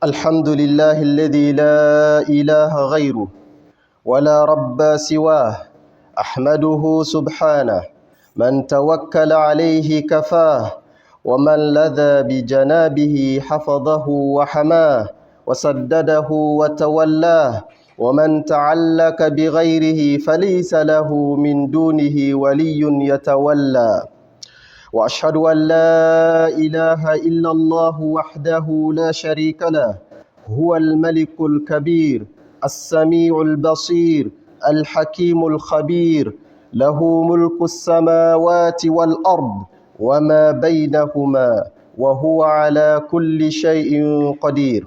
الحمد لله الذي لا إله غيره ولا رب سواه، أحمده سبحانه. من توكل عليه كفاه، ومن لذى بجنابه حفظه وحماه وسدده وتولاه، ومن تعلق بغيره فليس له من دونه ولي يتولى. وأشهد أن لا إله إلا الله وحده لا شريك له، هو الملك الكبير السميع البصير الحكيم الخبير، له ملك السماوات والأرض وما بينهما، وهو على كل شيء قدير.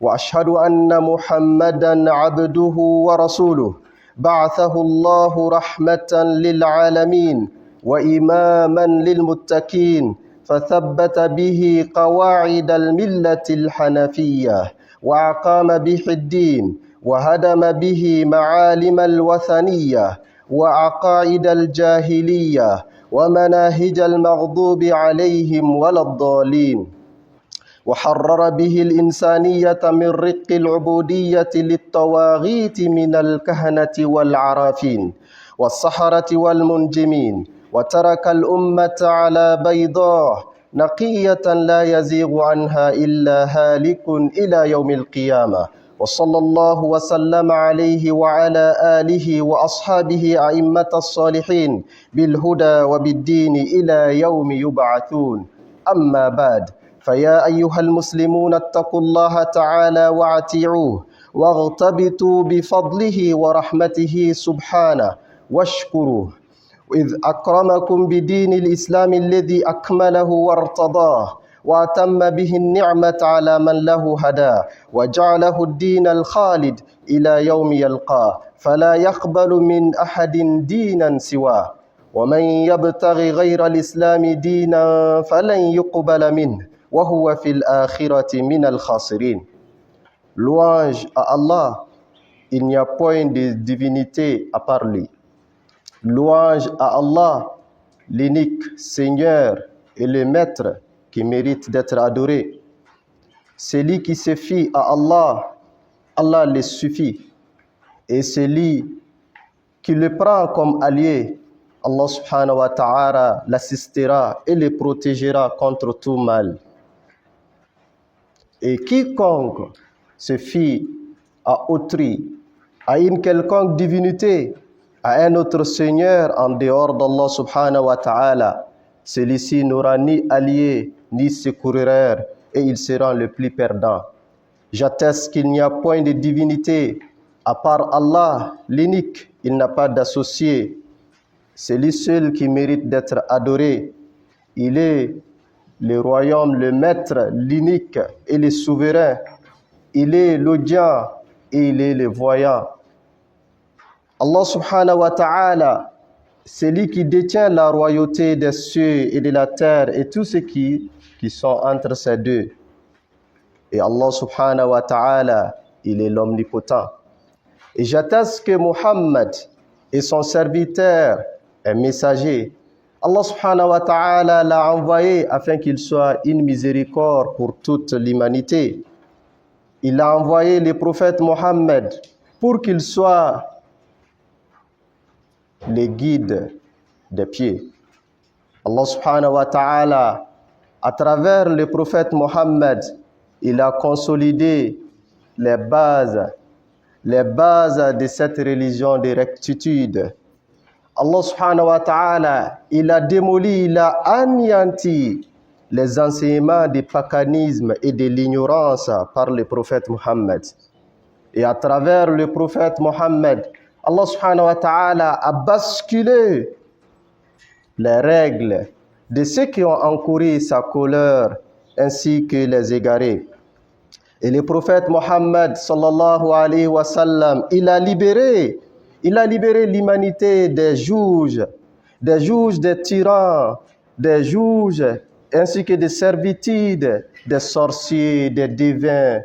وأشهد أن محمدًا عبده ورسوله، بعثه الله رحمة للعالمين وإمامًا للمتقين، فثبت به قواعد الملة الحنفية، وأقام به الدين، وهدم به معالم الوثنية وعقائد الجاهلية ومناهج المغضوب عليهم ولا الضالين، وحرر به الإنسانية من رق العبودية للطواغيت من الكهنة والعرافين والسحرة والمنجمين، وترك الأمة على بيضاء نقية لا يزيغ عنها إلا هالك إلى يوم القيامة. وصلى الله وسلم عليه وعلى آله وأصحابه أئمة الصالحين بالهدى وبالدين إلى يوم يبعثون. أما بعد، فيا أيها المسلمون اتقوا الله تعالى واطيعوه، واغتبطوا بفضله ورحمته سبحانه واشكروه، إذ أكرمكم بدين الإسلام الذي أكمله وارتضاه، وأتم به النعمة على من له هداه، وجعله الدين الخالد إلى يوم يلقاه، فلا يقبل من أحد دينا سواه، ومن يبتغي غير الإسلام دينا فلن يقبل منه وهو في الآخرة من الخاسرين. Louange à Allah, il n'y a point de divinité à part lui. Louange à Allah, l'unique Seigneur et le Maître qui mérite d'être adoré. Celui qui se fie à Allah, Allah le suffit. Et celui qui le prend comme allié, Allah subhanahu wa ta'ala l'assistera et le protégera contre tout mal. Et quiconque se fie à autrui, à une quelconque divinité, à un autre Seigneur en dehors d'Allah subhanahu wa ta'ala, celui-ci n'aura ni allié ni secoureur et il sera le plus perdant. J'atteste qu'il n'y a point de divinité à part Allah, l'unique, il n'a pas d'associé. C'est lui seul qui mérite d'être adoré. Il est le royaume, le maître, l'unique et le souverain. Il est l'audient et il est le voyant. Allah subhanahu wa ta'ala, c'est lui qui détient la royauté des cieux et de la terre et tout ce qui sont entre ces deux. Et Allah subhanahu wa ta'ala, il est l'omnipotent. Et j'atteste que Muhammad est son serviteur, un messager. Allah subhanahu wa ta'ala l'a envoyé afin qu'il soit une miséricorde pour toute l'humanité. Il a envoyé le prophète Mohammed pour qu'il soit le guide des pieds. Allah subhanahu wa ta'ala, à travers le prophète Mohammed, il a consolidé les bases de cette religion de rectitude. Allah subhanahu wa ta'ala, il a démoli, il a anéanti les enseignements du paganisme et de l'ignorance par le prophète Mohammed. Et à travers le prophète Mohammed, Allah subhanahu wa ta'ala a basculé les règles de ceux qui ont encouru sa colère ainsi que les égarés. Et le prophète Mohammed sallallahu alayhi wa sallam, il a libéré l'humanité des juges, des tyrans, des juges, ainsi que des servitudes, des sorciers, des divins.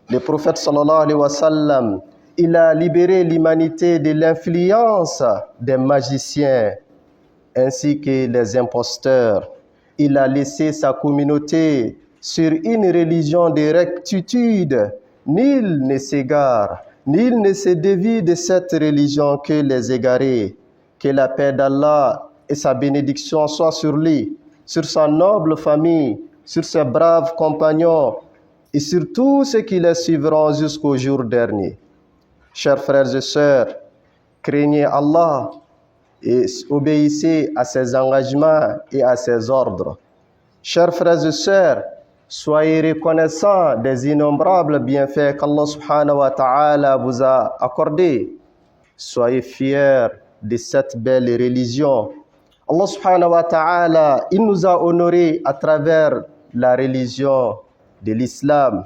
Le prophète sallallahu alayhi wa sallam, il a libéré l'humanité de l'influence des magiciens, ainsi que les imposteurs. Il a laissé sa communauté sur une religion de rectitude, nul ne s'égare, nul ne se dévie de cette religion que les égarés. Que la paix d'Allah et sa bénédiction soient sur lui, sur sa noble famille, sur ses braves compagnons et sur tous ceux qui les suivront jusqu'au jour dernier. Chers frères et sœurs, craignez Allah et obéissez à ses engagements et à ses ordres. Chers frères et sœurs, soyez reconnaissants des innombrables bienfaits qu'Allah subhanahu wa ta'ala vous a accordés. Soyez fiers de cette belle religion. Allah subhanahu wa ta'ala, il nous a honorés à travers la religion de l'islam,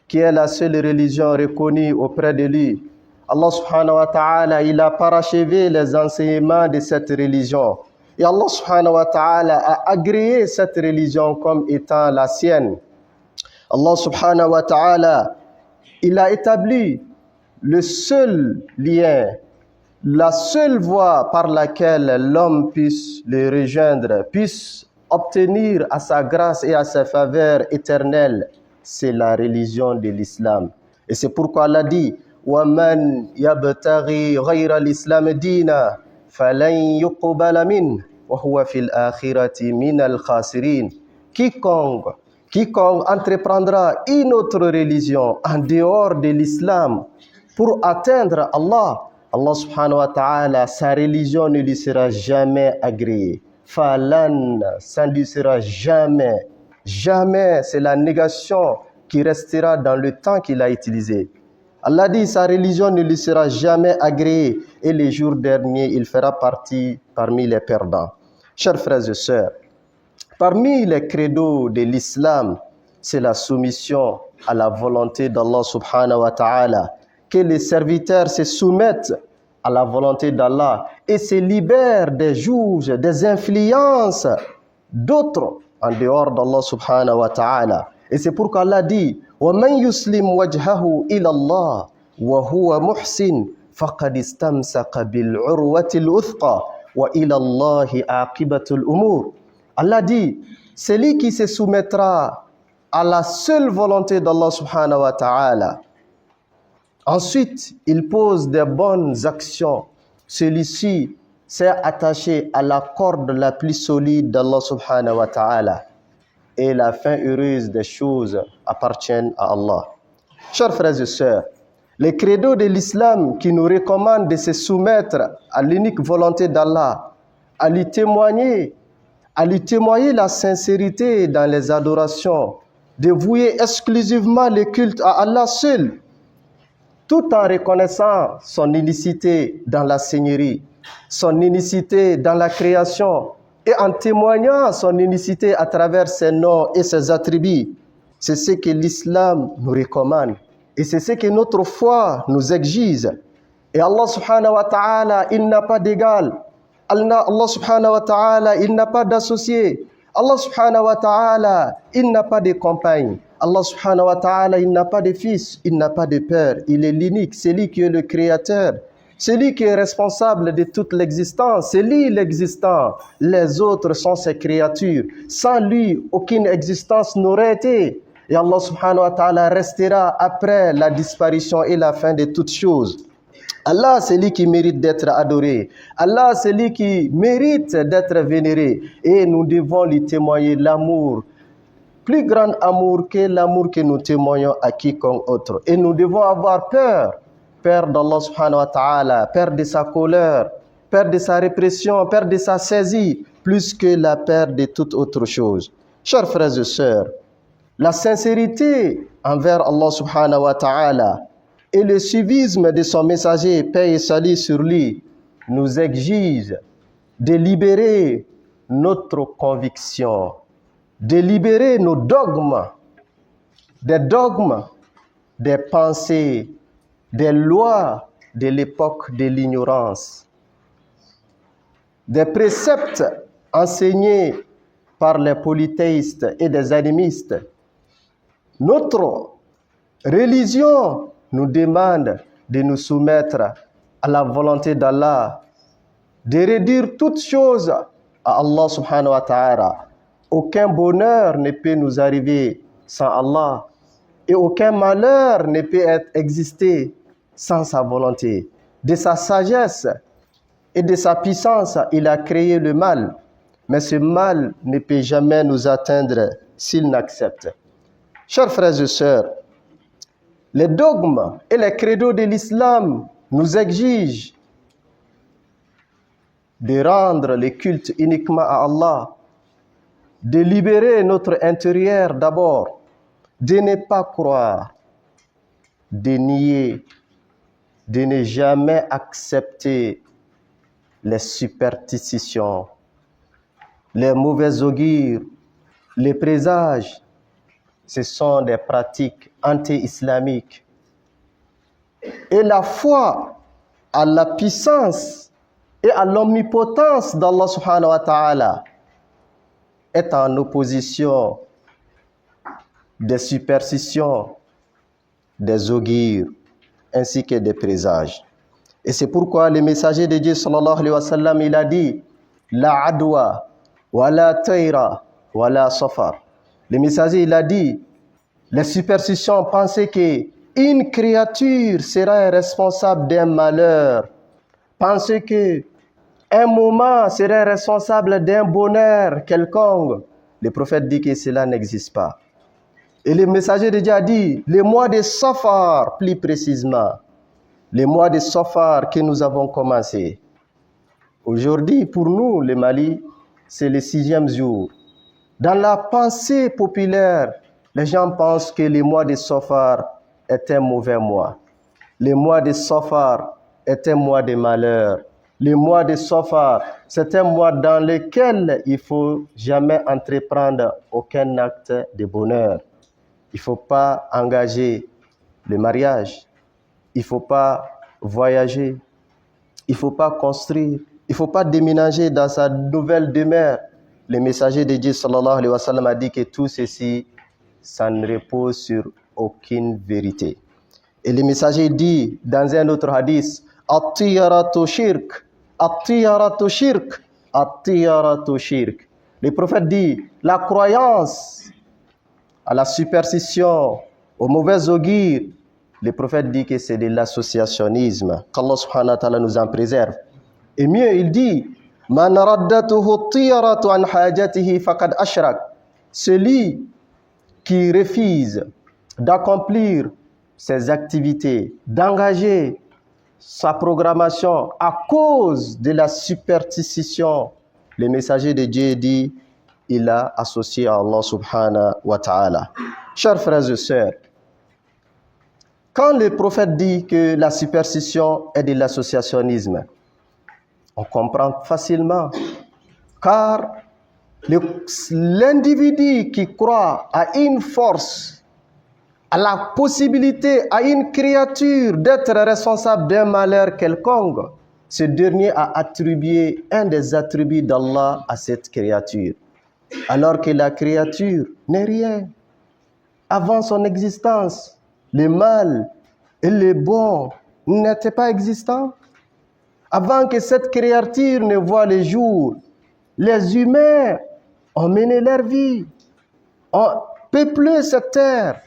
qui est la seule religion reconnue auprès de lui. Allah subhanahu wa ta'ala, il a parachevé les enseignements de cette religion. Et Allah subhanahu wa ta'ala a agréé cette religion comme étant la sienne. Allah subhanahu wa ta'ala, il a établi le seul lien, la seule voie par laquelle l'homme puisse le rejoindre, puisse obtenir à sa grâce et à sa faveur éternelle, c'est la religion de l'islam. Et c'est pourquoi Allah dit وَمَنْ يَبْتَغِي غَيْرَ الْإِسْلَامِ دِينًا فَلَنْ يُقْبَلَ مِنْهُ وَهُوَ فِي الْآخِرَةِ مِنَ الْخَاسِرِينَ. Quiconque entreprendra une autre religion en dehors de l'islam pour atteindre Allah, Allah subhanahu wa ta'ala, sa religion ne lui sera jamais agréée. Falan, ça ne lui sera jamais. Jamais, c'est la négation qui restera dans le temps qu'il a utilisé. Allah dit, sa religion ne lui sera jamais agréée et les jours derniers, il fera partie parmi les perdants. Chers frères et sœurs, parmi les credos de l'islam, c'est la soumission à la volonté d'Allah subhanahu wa ta'ala, que les serviteurs se soumettent à la volonté d'Allah et se libèrent des juges, des influences d'autres en dehors d'Allah subhanahu wa ta'ala. Et c'est pourquoi Allah dit وَمَنْ يُسْلِمْ وَجْهَهُ إِلَى اللَّهِ وَهُوَ مُحْسِنٌ فَقَدِ اسْتَمْسَكَ بِالْعُرْوَةِ الْوُثْقَى وَإِلَى اللَّهِ عَاقِبَةُ الْأُمُورِ. Allah dit, celui qui se soumettra à la seule volonté d'Allah subhanahu wa ta'ala, ensuite il pose des bonnes actions, celui-ci s'est attaché à la corde la plus solide d'Allah subhanahu wa ta'ala. Et la fin heureuse des choses appartiennent à Allah. Chers frères et sœurs, les credos de l'islam qui nous recommandent de se soumettre à l'unique volonté d'Allah, à lui témoigner la sincérité dans les adorations, de vouer exclusivement le culte à Allah seul, tout en reconnaissant son unicité dans la Seigneurie, son unicité dans la création, et en témoignant son unicité à travers ses noms et ses attributs. C'est ce que l'islam nous recommande. Et c'est ce que notre foi nous exige. Et Allah subhanahu wa ta'ala, il n'a pas d'égal. Allah subhanahu wa ta'ala, il n'a pas d'associé. Allah subhanahu wa ta'ala, il n'a pas de compagne. Allah subhanahu wa ta'ala, il n'a pas de fils, il n'a pas de père. Il est l'unique, c'est lui qui est le créateur. C'est lui qui est responsable de toute l'existence. C'est lui l'existant. Les autres sont ses créatures. Sans lui, aucune existence n'aurait été. Et Allah subhanahu wa ta'ala restera après la disparition et la fin de toutes choses. Allah, c'est lui qui mérite d'être adoré. Allah, c'est lui qui mérite d'être vénéré. Et nous devons lui témoigner l'amour. Plus grand amour que l'amour que nous témoignons à quiconque autre. Et nous devons avoir peur d'Allah subhanahu wa ta'ala, peur de sa colère, peur de sa répression, peur de sa saisie, plus que la peur de toute autre chose. Chers frères et sœurs, la sincérité envers Allah subhanahu wa ta'ala et le suivisme de son messager, paix et salut sur lui, nous exigent de libérer notre conviction, de libérer nos dogmes, des pensées, des lois de l'époque de l'ignorance, des préceptes enseignés par les polythéistes et des animistes. Notre religion nous demande de nous soumettre à la volonté d'Allah, de réduire toutes choses à Allah subhanahu wa ta'ala. Aucun bonheur ne peut nous arriver sans Allah. Et aucun malheur ne peut exister sans sa volonté. De sa sagesse et de sa puissance, il a créé le mal. Mais ce mal ne peut jamais nous atteindre s'il n'accepte. Chers frères et sœurs, les dogmes et les credos de l'islam nous exigent de rendre le culte uniquement à Allah, de libérer notre intérieur d'abord, de ne pas croire, de nier, de ne jamais accepter les superstitions, les mauvais augures, les présages. Ce sont des pratiques anti-islamiques. Et la foi à la puissance et à l'omnipotence d'Allah subhanahu wa ta'ala est en opposition des superstitions, des augures, ainsi que des présages. Et c'est pourquoi le messager de Dieu sallallahu alayhi wa sallam, il a dit la adwa, wa la tayra, wa la safar. Le messager, il a dit, les superstitions pensaient qu'une créature serait responsable d'un malheur, pensaient qu'un moment serait responsable d'un bonheur quelconque. Le prophète dit que cela n'existe pas. Et le messager de Dieu a dit, le mois de Safar, plus précisément, le mois de Safar que nous avons commencé. Aujourd'hui, pour nous, le Mali, c'est le 6e jour. Dans la pensée populaire, les gens pensent que le mois de Safar est un mauvais mois. Le mois de Safar est un mois de malheur. Le mois de Safar, c'est un mois dans lequel il ne faut jamais entreprendre aucun acte de bonheur. Il ne faut pas engager le mariage. Il ne faut pas voyager. Il ne faut pas construire. Il ne faut pas déménager dans sa nouvelle demeure. Le messager de Dieu sallallahu alayhi wa sallam a dit que tout ceci, ça ne repose sur aucune vérité. Et le messager dit dans un autre hadith, At-tiyaratu shirk, at-tiyaratu shirk, at-tiyaratu shirk. Le prophète dit, la croyance à la superstition, au mauvais augure, le prophète dit que c'est de l'associationnisme. Qu'Allah subhanahu wa ta'ala nous en préserve. Et mieux, il dit, Man raddatuhu tiyaratu an hajatihi faqad ashrak. Celui qui refuse d'accomplir ses activités, d'engager sa programmation à cause de la superstition, le messager de Dieu dit, il a associé à Allah subhanahu wa ta'ala. Chers frères et sœurs, quand le prophète dit que la superstition est de l'associationnisme, on comprend facilement, car l'individu qui croit à une force, à la possibilité, à une créature d'être responsable d'un malheur quelconque, ce dernier a attribué un des attributs d'Allah à cette créature, alors que la créature n'est rien. Avant son existence, le mal et le bon n'étaient pas existants. Avant que cette créature ne voie le jour, les humains ont mené leur vie, ont peuplé cette terre.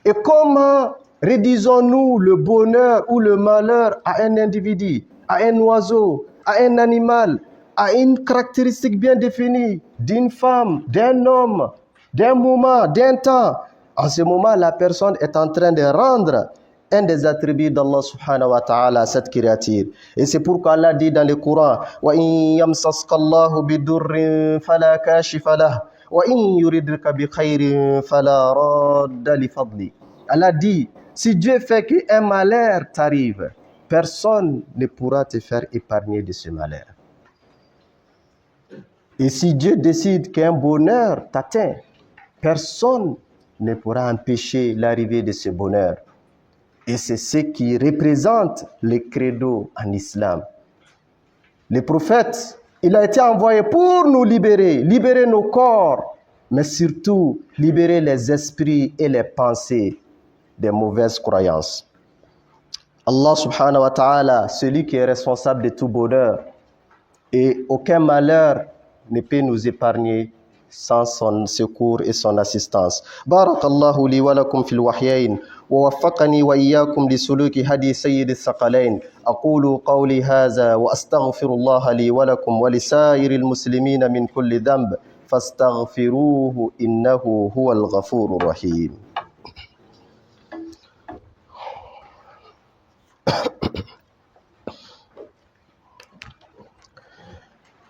Et comment réduisons-nous le bonheur ou le malheur à un individu, à un oiseau, à un animal, à une caractéristique bien définie d'une femme, d'un homme, d'un moment, d'un temps? En ce moment, la personne est en train de rendre un des attributs d'Allah subhanahu wa ta'ala à cette créature. Et c'est pourquoi Allah dit dans le Coran, وَإِن يَمْسَسْكَ اللَّهُ بِضُرٍّ فَلَا كَاشِفَ لَهُ وَإِن يُرِدْكَ بِخَيْرٍ فَلَا رَادَّ لِفَضْلِهِ. Allah dit, si Dieu fait qu'un malheur t'arrive, personne ne pourra te faire épargner de ce malheur. Et si Dieu décide qu'un bonheur t'atteint, personne ne pourra empêcher l'arrivée de ce bonheur. Et c'est ce qui représente le credo en islam. Le prophète, il a été envoyé pour nous libérer, libérer nos corps, mais surtout libérer les esprits et les pensées des mauvaises croyances. Allah subhanahu wa ta'ala, celui qui est responsable de tout bonheur, et aucun malheur ne peut nous épargner sans son secours et son assistance. Barakallahu li wa lakum fil wahyayn wa waffaqani wa iyyakum li suluki hadi sayyid as-saqalayn. Aqulu qawli hadha wa astaghfirullaha li wa lakum wa li sa'iril muslimina min kulli dhanb fastaghfiruhu innahu huwal ghafurur rahim.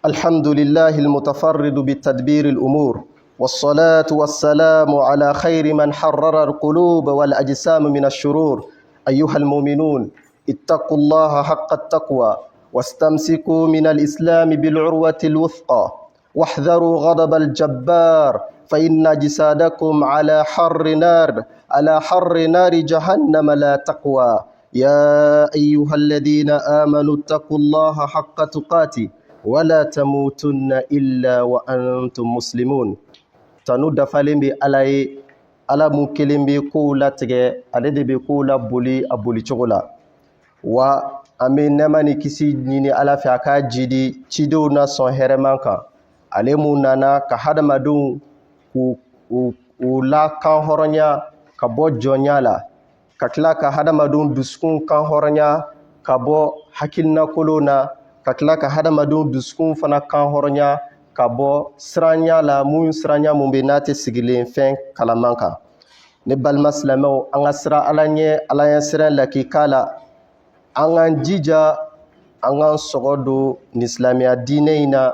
الحمد لله المتفرد بالتدبير الأمور والصلاة والسلام على خير من حرر القلوب والأجسام من الشرور. أيها المؤمنون اتقوا الله حق التقوى واستمسكوا من الإسلام بالعروة الوثقى واحذروا غضب الجبار فإن جسادكم على حر نار جهنم لا تقوى. يا أيها الذين آمنوا اتقوا الله حق تقاته ولا تموتن إلا وأنتم مسلمون. تنو دفالين بي ala mun kelen bɛ kow latigɛ ale de bɛ kow laboli a boli cogo la wa an bɛ nɛɛma ni kisi ɲini ala fɛ a ka jidi cidenw na sɔn hɛrɛman kan ale mun nana ka hadamadenw k'u lakan hɔrɔnya ka bɔ jɔnya la ka tila ka hadamadenw dusukun kan hɔrɔnya ka bɔ hakilinakolon na ka tila ka hadamadenw dusukun fana kan hɔrɔnya ka bɔ siranya la siranya mun bɛ n'a tɛ sigilen fɛn kalaman kan. Ne balima silamɛw an ka sira ala ɲɛ ala ɲɛ siran lakika la an k'an jija an k'an sɔgɔ don ni silamɛya diinɛ in na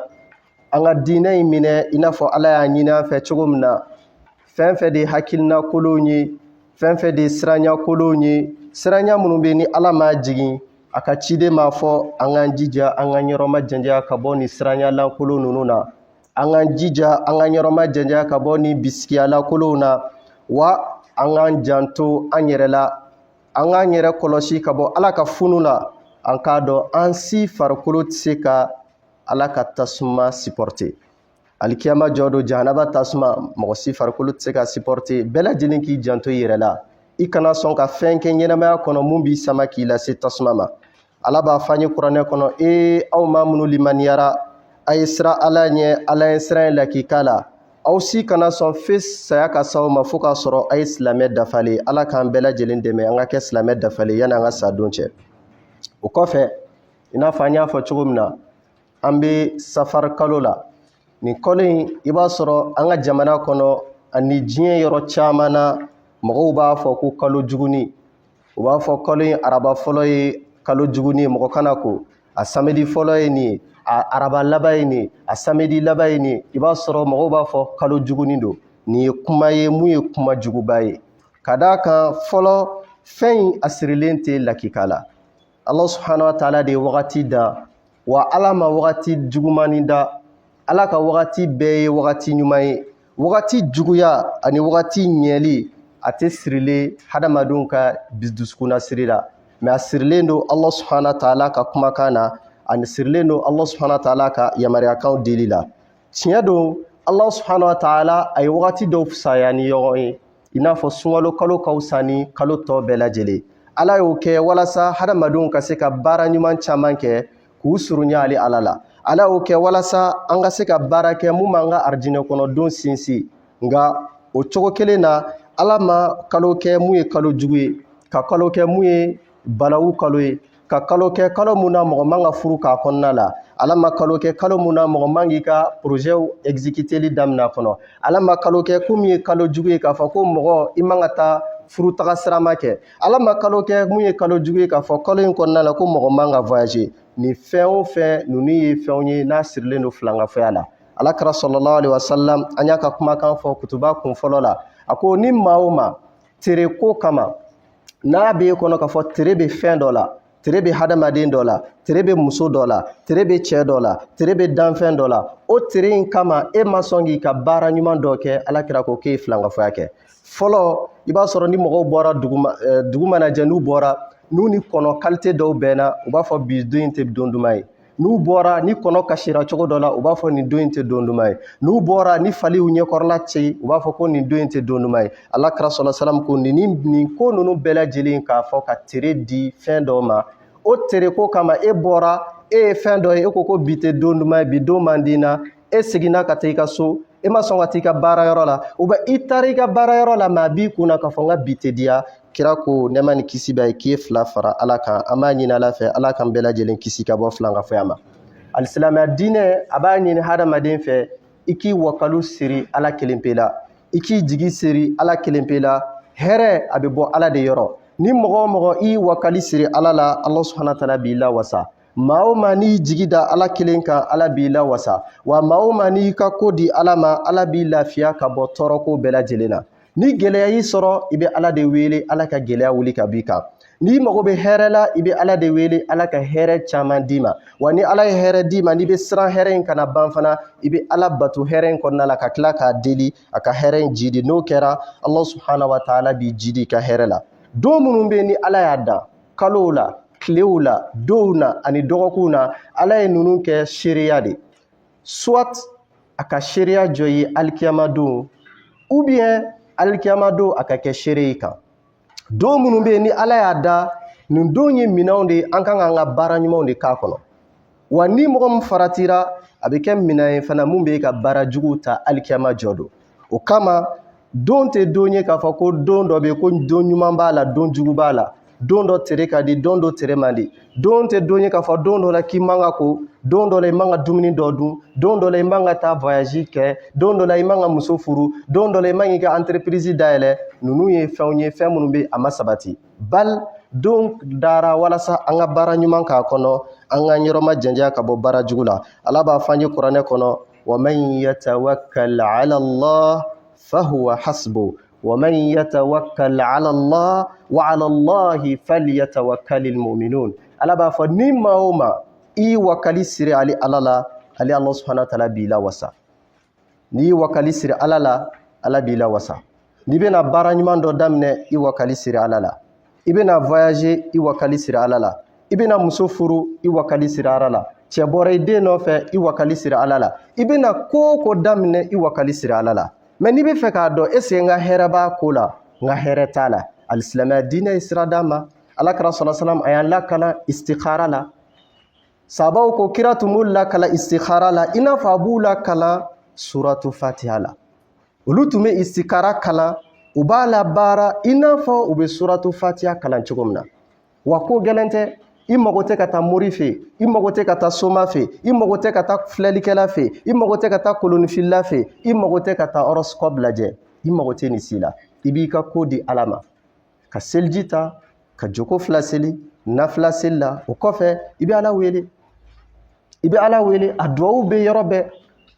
an ka diinɛ in minɛ i n'a fɔ ala y'a ɲini an fɛ cogo min na fɛn fɛn de hakilina kolonw ye fɛn fɛn de siranya kolonw ye siranya minnu bɛ ni ala m'a jigin a ka ciden m'a fɔ an k'an jija an ka ɲɛrɔma janjaya ka bɔ ni siranya lankolon ninnu na an k'an jija an ka ɲɛrɔma janjaya ka bɔ ni bisikiya lankolonw na wa an k'an janto an yɛrɛ la an k'an yɛrɛ kɔlɔsi ka bɔ ala ka funu la an k'a dɔn an si farikolo tɛ se ka ala ka tasuma supporter alikiyama jɔ don jahanaba tasuma mɔgɔ si farikolo tɛ se ka supporter bɛɛ lajɛlen k'i janto i yɛrɛ la i kana sɔn ka fɛn kɛ ɲɛnamaya kɔnɔ mun b'i sama k'i lase tasuma ma ala b'a fɔ an ye kuranɛ kɔnɔ aw maa minnu limaniyara a ye sira ala ɲɛ ala ye sira in lakika la aw si kana sɔn fe saya ka s'aw ma fo k'a sɔrɔ a ye silamɛ dafalen ala k'an bɛɛ lajɛlen dɛmɛ an ka kɛ silamɛ dafalen yanni an ka sa don cɛ. O kɔfɛ i n'a fɔ an y'a fɔ cogo min na an bɛ safari kalo la nin kalo in i b'a sɔrɔ an ka jamana kɔnɔ ani diɲɛ yɔrɔ caman na mɔgɔw b'a fɔ ko kalo juguni u b'a fɔ kalo in araba fɔlɔ ye kalo juguni mɔgɔ kana ko a samedi fɔlɔ ye nin ye a araba laban ye nin ye a samedi laban ye nin ye i b'a sɔrɔ mɔgɔw b'a fɔ kalo juguni don nin ye kuma ye mun ye kuma juguba ye ka d'a kan fɔlɔ fɛn in a sirilen tɛ lakika la Allah subhanahu wa ta'ala de ye wagati da wa ala ma wagati jugumani da ala ka wagati bɛɛ ye wagati ɲuman ye wagati juguya ani wagati ɲɛli a tɛ sirilen hadamadenw ka dusukuna siri la mais a sirilen don Allah subhanahu wa ta'ala ka kumakan na ani sirilen don Allah subhanahu wa ta'ala ka yamariyakanw dili la tiɲɛ don Allah subhanahu wa ta'ala a ye wagati dɔw fisaya ni ɲɔgɔn ye i n'a fɔ sunkalo kalo ka fisa ni kalo tɔ bɛɛ lajɛlen ala y'o kɛ walasa hadamadenw ka se ka baara ɲuman caman kɛ k'u surunya ale ala la ala y'o kɛ walasa an ka se ka baara kɛ mun b'an ka arijinɛ kɔnɔdenw sinsin nka o cogo kelen na ala ma kalo kɛ mun ye kalo jugu ye ka kalo kɛ mun ye balawu kalo ye ka kalo kɛ kalo mun na mɔgɔ man ka furu k'a kɔnɔna la ala ma kalo kɛ kalo mun na mɔgɔ man k'i ka projɛw exécuteli daminɛ kɔnɔ ala ma kalo kɛ ko min ye kalo jugu ye k'a fɔ ko mɔgɔ i man ka taa furu taga sirama kɛ ala ma kalo kɛ mun ye kalo jugu ye k'a fɔ kalo in kɔnɔna la ko mɔgɔ man ka voyager ni fɛn o fɛn ninnu ye fɛnw ye n'a sirilen don filankafɔya la alakira sallallahu alaihi wasallam an y'a ka kumakan fɔ kutuba kun fɔlɔ la a ko ni maa o maa tere ko kama n'a b'e kɔnɔ k'a fɔ tere bɛ fɛn dɔ la tere bɛ hadamaden dɔ la tere bɛ muso dɔ la tere bɛ cɛ dɔ la tere bɛ danfɛn dɔ la o tere in kama e ma sɔn k'i ka baara ɲuman dɔ kɛ alakira ko k'e filankafɔya kɛ fɔlɔ i b'a sɔrɔ ni mɔgɔw bɔra dugu mana jɛ n'u bɔra n'u ni kɔnɔ qualité dɔw bɛnna u b'a fɔ bi don in tɛ don duman ye n'u bɔra ni kɔnɔ kasira cogo dɔ la u b'a fɔ nin don in tɛ don duman ye n'u bɔra ni fali y'u ɲɛkɔrɔla ci u b'a fɔ ko nin don in tɛ don duman ye alakira sallallahu alaihi wasallam ko nin ko ninnu bɛɛ lajɛlen k'a fɔ ka tere di fɛn dɔw ma o tere ko kama e bɔra e ye fɛn dɔ ye e ko bi tɛ don duman ye bi don man di na e seginna ka taa i ka so e ma sɔn ka t'i ka baarayɔrɔ la ou bien i taara i ka baarayɔrɔ la maa b'i kunna k'a fɔ n ka bi tɛ diya kira ko nɛɛma ni kisi b'a ye k'i ye fila fara ala kan an b'a ɲini ala fɛ ala kan bɛɛ lajɛlen kisi ka bɔ filankafɔya ma alisilamɛya diinɛ a b'a ɲini hadamaden fɛ i k'i wakalu siri ala kelen pe la i k'i jigi siri ala kelen pe la hɛrɛ a bɛ bɔ ala de yɔrɔ ni mɔgɔ o mɔgɔ i wakali siri ala la ala subhanahu wa ta'ala b'i la wasa maa o maa n'i jigi da ala kelen kan ala b'i la wasa wa maa o maa n'i ka ko di ala ma ala b'i lafiya ka bɔ tɔɔrɔko bɛɛ lajɛlen na ni gɛlɛya y'i sɔrɔ i bɛ ala de wele ala ka gɛlɛya wuli ka b'i kan n'i mago bɛ hɛrɛ la i bɛ ala de wele ala ka hɛrɛ caman d'i ma wa ni ala ye hɛrɛ d'i ma n'i bɛ siran hɛrɛ in kana ban fana i bɛ ala bato hɛrɛ in kɔnɔna la ka tila k'a deli a ka hɛrɛ in jidi n'o kɛra ala subhanahu wa ta'ala b'i jidi i ka hɛrɛ la don minnu bɛ yen ni ala y'a dan kalow la tilew la dɔw na ani dɔgɔkunw na ala ye ninnu kɛ seereya de soit a ka seereya jɔ ye alikiyama don ou bien alikiyama don a ka kɛ seere yi kan don minnu bɛ yen ni ala y'a da nin don ye minɛnw de an kan k'an ka baara ɲumanw de k'a kɔnɔ wa ni mɔgɔ min faratira a bɛ kɛ minɛn ye fana mun bɛ ka baara juguw ta alikiyama jɔ don o kama don tɛ don ye k'a fɔ ko don dɔ bɛ yen ko don ɲuman b'a la don jugu b'a la don dɔ tere ka di don dɔ tere man di don tɛ don ye k'a fɔ don dɔ la k'i man ka ko don dɔ la i man ka dumuni dɔ dun don dɔ la i man ka taa voyage kɛ don dɔ la i man ka muso furu don dɔ la i man k'i ka entreprise dayɛlɛ ninnu ye fɛnw ye fɛn minnu bɛ a ma sabati bal don dara walasa an ka baara ɲuman k'a kɔnɔ an ka yɔrɔma janjanya ka bɔ baara jugu la ala b'a fɔ an ye kuranɛ kɔnɔ wa man yatawakkal ala Allah fahuwa hasbuh ومن يتوكل على الله وعلى الله فليتوكل المؤمنون ala b'a fɔ ni maa o maa i wakali siri ale ala la ale Allah subhanahu wa ta'ala b'i la wasa ni wakali siri ala la ala b'i la wasa ni bɛna baara ɲuman dɔ daminɛ i wakali siri ala la i bɛna voyager i wakali siri ala la i bɛna muso furu i wakali siri ala la cɛ bɔra i den nɔfɛ i wakali siri ala la i bɛna ko o ko daminɛ i wakali siri ala la mais n'i bɛ fɛ k'a dɔn est ce que n ka hɛrɛ b'a ko la n ka hɛrɛ t'a la alisilamɛya diinɛ ye sira d'an ma alakira sɔlɔ salam a y'an lakana istikhara la sabaw ko kira tun b'u lakala istikhara la i n'a fɔ a b'u lakala suratu fatiha la olu tun bɛ istikhara kalan u b'a labaara i n'a fɔ u bɛ suratu fatiha kalan cogo min na wa ko gɛlɛn tɛ i mago tɛ ka taa mori fɛ i mago tɛ ka taa soma fɛ i mago tɛ ka taa filɛlikɛla fɛ i mago tɛ ka taa kolonifilila fɛ i mago tɛ ka taa horoscope lajɛ i mago tɛ nin si la i b'i ka ko di ala ma ka seliji ta ka joko fila seli nafila seli la o kɔfɛ i bɛ ala wele a duwawu bɛ yɔrɔ bɛɛ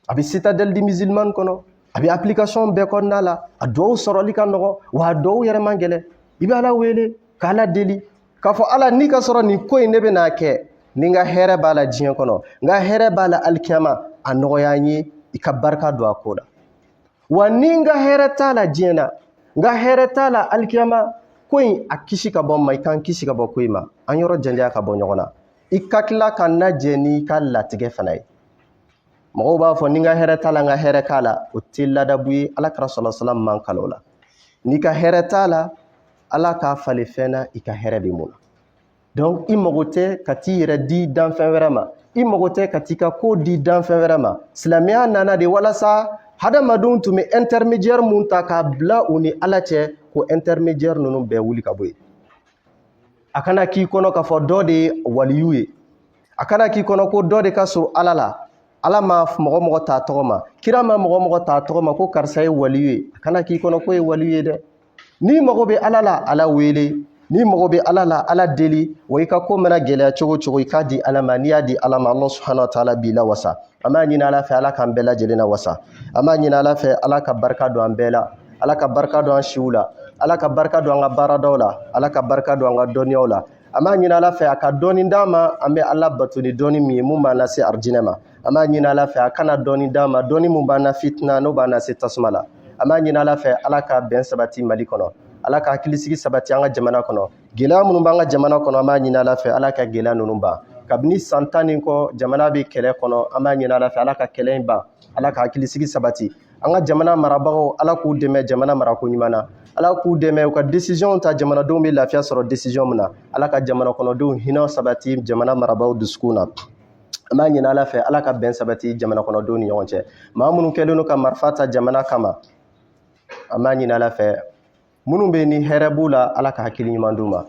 a bɛ citadelle di musulmane kɔnɔ a bɛ application bɛɛ kɔnɔna la a duwawu sɔrɔli ka nɔgɔ wa a duwawu yɛrɛ man gɛlɛn i bɛ ala wele k'ala deli k'a fɔ ala n'i ka sɔrɔ nin ko in ne bɛ n'a kɛ ni n ka hɛrɛ b'a la diɲɛ kɔnɔ n ka hɛrɛ b'a la alikiyama a nɔgɔya n ye i ka barika don a ko la wa ni n ka hɛrɛ t'a la diɲɛ na n ka hɛrɛ t'a la alikiyama ko in a kisi ka bɔ n ma i kan kisi ka bɔ ko in ma an yɔrɔ janjanya ka bɔ ɲɔgɔn na i ka tila ka lajɛ n'i ka latigɛ fana ye mɔgɔw b'a fɔ ni n ka hɛrɛ t'a la n ka hɛrɛ k'a la o tɛ ladabu ye alakira sɔlɔ salam man kalo la n'i ka hɛrɛ t'a la ala k'a falen fɛn na i ka hɛrɛ bɛ mun na donc i mago tɛ ka t'i yɛrɛ di danfɛn wɛrɛ ma i mago tɛ ka t'i ka ko di danfɛn wɛrɛ ma silamɛya nana de walasa hadamadenw tun bɛ intermédiaire mun ta k'a bila u ni ala cɛ ko intermédiaire ninnu bɛɛ wuli ka bɔ yen a kana k'i kɔnɔ k'a fɔ dɔ de ye waliyu ye a kana k'i kɔnɔ ko dɔ de ka surun ala la ala ma mɔgɔ mɔgɔ t'a tɔgɔ ma kira ma mɔgɔ mɔgɔ t'a tɔgɔ ma ko karisa ye waliyu ye a kana k'i kɔnɔ ko ye waliyu ye dɛ n'i mago bɛ ala la ala wele n'i mago bɛ ala la ala deli wa i ka ko mana gɛlɛya cogo cogo i k'a di ala ma n'i y'a di ala ma Allah subhanahu wa ta'ala b'i la wasa an b'a ɲini ala fɛ ala k'an bɛɛ lajɛlen na wasa an b'a ɲini ala fɛ ala ka barika don an bɛɛ la ala ka barika don an siw la ala ka barika don an ka baaradaw la ala ka barika don an ka dɔnniyaw la an b'a ɲini ala fɛ a ka dɔnni d'an ma an bɛ ala bato ni dɔnni min ye mun b'an lase arijinɛ ma an b'a ɲini ala fɛ a kana dɔnni d'an ma dɔnni mun b'an na fitina n'o b'an lase tasuma la an b'a ɲini ala fɛ ala ka bɛn sabati mali kɔnɔ ala ka hakilisigi sabati an ka jamana kɔnɔ gɛlɛya minnu b'an ka jamana kɔnɔ an b'a ɲini ala fɛ ala ka gɛlɛya ninnu ban kabini san 10 nin kɔ jamana bɛ kɛlɛ kɔnɔ an b'a ɲini ala fɛ ala ka kɛlɛ in ban ala ka hakilisigi sabati an ka jamana marabagaw ala k'u dɛmɛ jamana marako ɲuman na ala k'u dɛmɛ u ka décision ta jamanadenw bɛ lafiya sɔrɔ décision min na ala ka jamana kɔnɔdenw hinɛ sabati jamana marabagaw dusukun na an b'a ɲini Ala fɛ Ala ka bɛn sabati jamana kɔnɔdenw ni ɲɔgɔn cɛ. Maa minnu kɛlen don ka marifa ta jamana kama, an b'a ɲini Ala fɛ minnu bɛ ni hɛrɛ b'u la Ala ka hakili ɲuman d'u ma.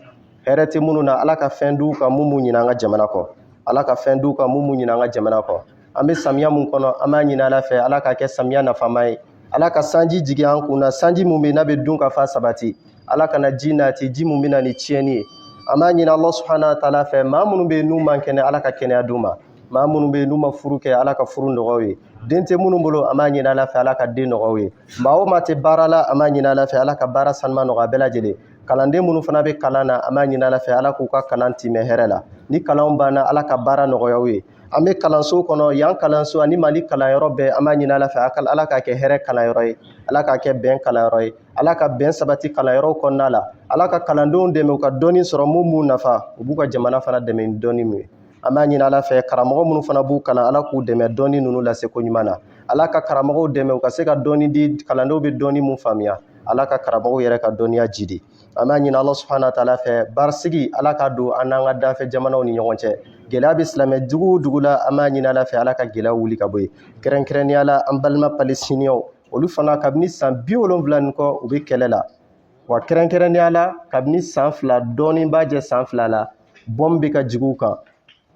Hɛrɛ tɛ minnu na Ala ka fɛn d'u kan mun b'u ɲinɛ an ka jamana kɔ. Ala ka fɛn d'u kan mun b'u ɲinɛ an ka jamana kɔ. An bɛ samiya mun kɔnɔ an b'a ɲini Ala fɛ Ala ka kɛ samiya nafama ye. Ala ka sanji jigin an kun na, sanji mun bɛ n'a bɛ dun ka fa sabati. Ala kana ji nati, ji mun bɛ na ni tiɲɛni ye. An b'a ɲini Allah subhanahu wa ta'ala fɛ maa minnu bɛ n'u man kɛnɛ Ala ka kɛnɛya d'u ma. Maa minnu bɛ n'u ma furu kɛ Ala ka furu nɔgɔya ye. Den tɛ minnu bolo an b'a ɲini Ala fɛ Ala ka den nɔgɔya ye. Maa o maa tɛ baara la an b'a ɲini Ala fɛ Ala ka baara sanuma nɔgɔya bɛɛ lajɛlen. Kalanden minnu fana bɛ kalan na an b'a ɲini Ala fɛ Ala k'u ka kalan timɛ hɛrɛ la. Ni kalanw banna Ala ka baara nɔgɔya ye. An bɛ kalanso kɔnɔ, yan kalanso ani Mali kalanyɔrɔ bɛɛ an b'a ɲini Ala fɛ Ala ka kɛ hɛrɛ kalanyɔrɔ ye. Ala ka kɛ bɛn kalanyɔrɔ ye. Ala ka bɛn sabati kalanyɔrɔw kɔnɔna la. Ala ka kalandenw dɛmɛ u ka dɔnni sɔrɔ mun b'u nafa, u b'u ka jamana fana dɛmɛ ni dɔnni min ye. An b'a ɲini Ala fɛ karamɔgɔ minnu fana b'u kalan Ala k'u dɛmɛ dɔnni ninnu lase ko ɲuman na. Ala ka karamɔgɔw dɛmɛ u ka se ka dɔnni di, kalandenw bɛ dɔnni mun faamuya. Ala ka karamɔgɔw yɛrɛ ka dɔnniya jidi. An b'a ɲini Allah subhanahu wa ta'ala fɛ barisigi Ala ka don an n'an ka danfɛ jamanaw ni ɲɔgɔn cɛ. Gɛlɛya bɛ silamɛ dugu o dugu la an b'a ɲini Ala fɛ Ala ka gɛlɛya wuli ka bɔ yen. Kɛrɛnkɛrɛnnenya la an balima Palestiniens olu fana kabini san 70 nin kɔ u bɛ kɛlɛ la. Wa kɛrɛnkɛrɛnnenya la kabini san 2 dɔɔnin b'a jɛ san 2 la bɔm bɛ ka jigin u kan.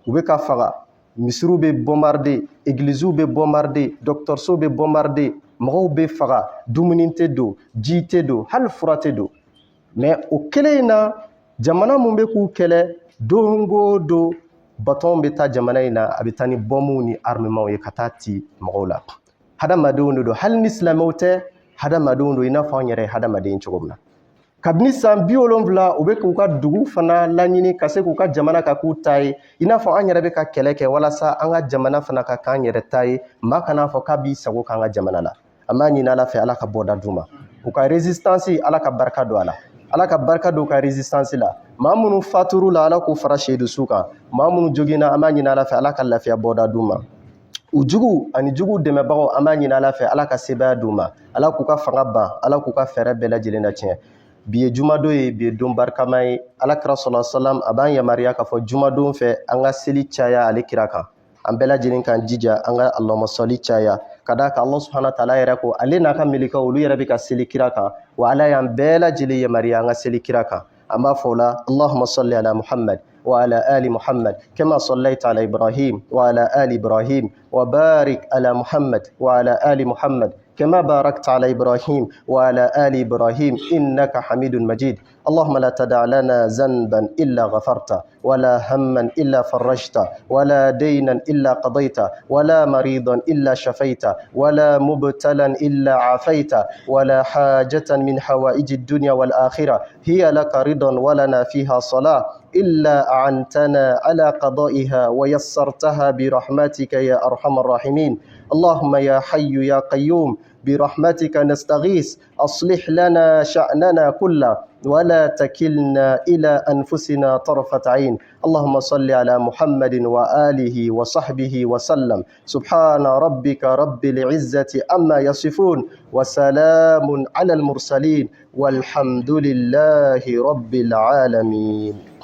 U bɛ ka faga, misiriw bɛ bombarder, églises bɛ bombarder, dɔgɔtɔrɔso bɛ bombarder, mɔgɔw bɛ faga, dumuni tɛ don, ji tɛ don, hali fura tɛ don. Mais o kelen in na jamana mun bɛ k'u kɛlɛ don o don baton bɛ taa jamana in na a bɛ taa ni bɔmw ni armements ye ka taa ci mɔgɔw la. Hadamadenw de don, hali ni silamɛw tɛ hadamadenw don i n'a fɔ an yɛrɛ ye hadamaden cogo min na. Kabini san 70 u bɛ k'u ka dugu fana laɲini ka se k'u ka jamana ka k'u ta ye i n'a fɔ an yɛrɛ bɛ ka kɛlɛ kɛ walasa an ka jamana fana ka k'an yɛrɛ ta ye, maa kana fɔ k'a b'i sago k'an ka jamana la. An b'a ɲini Ala fɛ Ala ka bɔda d'u ma. U ka résistance Ala ka barika don a la. Ala ka barika don u ka résistance la. Maa minnu fatur'u la Ala k'u fara sehidu su kan. Maa minnu joginna an b'a ɲini Ala fɛ Ala ka lafiya bɔda d'u ma. U jugu ani jugu dɛmɛbagaw an b'a ɲini Ala fɛ Ala ka sebaya d'u ma. Ala k'u ka fanga ban, Ala k'u ka fɛɛrɛ bɛɛ lajɛlen na tiɲɛ. Bi ye jumadon ye, bi ye don barikama ye. Alakira sallallahu alaihi wasallam a b'an yamariya k'a fɔ jumadon fɛ an ka seli caya ale kira kan. An bɛɛ lajɛlen kan jija an ka Allahumma salli caya. Ka d'a kan Allah subhanahu wa ta'ala yɛrɛ ko ale n'a ka melekaw olu yɛrɛ bɛ ka seli kira kan. Wa Ala y'an bɛɛ lajɛlen yamariya an ka seli kira kan. An b'a fɔ o la Allahumma salli ala Muhammad وعلى آل محمد كما صليت على إبراهيم وعلى آل إبراهيم وبارك على محمد وعلى آل محمد كما باركت على إبراهيم وعلى آل إبراهيم إنك حميد مجيد. اللهم لا تدع لنا ذنبا إلا غفرته ولا هما إلا فرجته ولا دينا إلا قضيته ولا مريضا إلا شفيته ولا مبتلا إلا عافيته ولا حاجة من حوائج الدنيا والآخرة هي لك رضا ولنا فيها صلاة إلا أعنتنا على قضائها ويسرتها برحمتك يا أرحم الراحمين. اللهم يا حي يا قيوم برحمتك نستغيث أصلح لنا شأننا كله ولا تكلنا إلى أنفسنا طرفة عين. اللهم صل على محمد وآله وصحبه وسلم. سبحان ربك رب العزة أما يصفون وسلام على المرسلين والحمد لله رب العالمين.